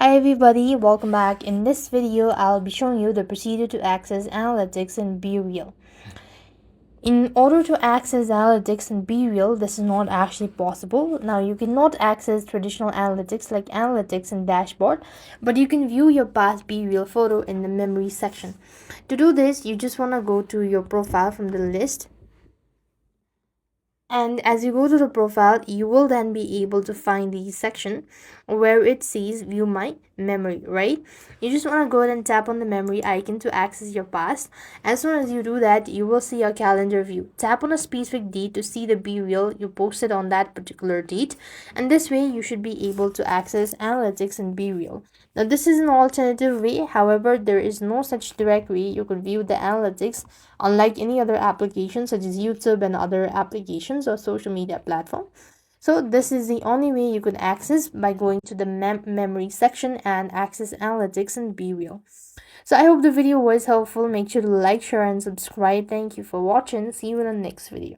Hi everybody, welcome back. In this video, I'll be showing you the procedure to access analytics in BeReal. In order to access analytics in BeReal, this is not actually possible. Now, you cannot access traditional analytics like analytics and dashboard, but you can view your past BeReal photo in the memory section. To do this, you just want to go to your profile from the list. And as you go to the profile, you will then be able to find the section where it says view my memory, right? You just want to go ahead and tap on the memory icon to access your past. As soon as you do that, you will see your calendar view. Tap on a specific date to see the BeReal you posted on that particular date. And this way you should be able to access analytics in BeReal. Now, this is an alternative way. However, there is no such direct way you could view the analytics, unlike any other applications such as YouTube and other applications or social media platform. So this is the only way you can access by going to the memory section and access analytics in BeReal. So I hope the video was helpful. Make sure to like, share, and subscribe. Thank you for watching. See you in the next video.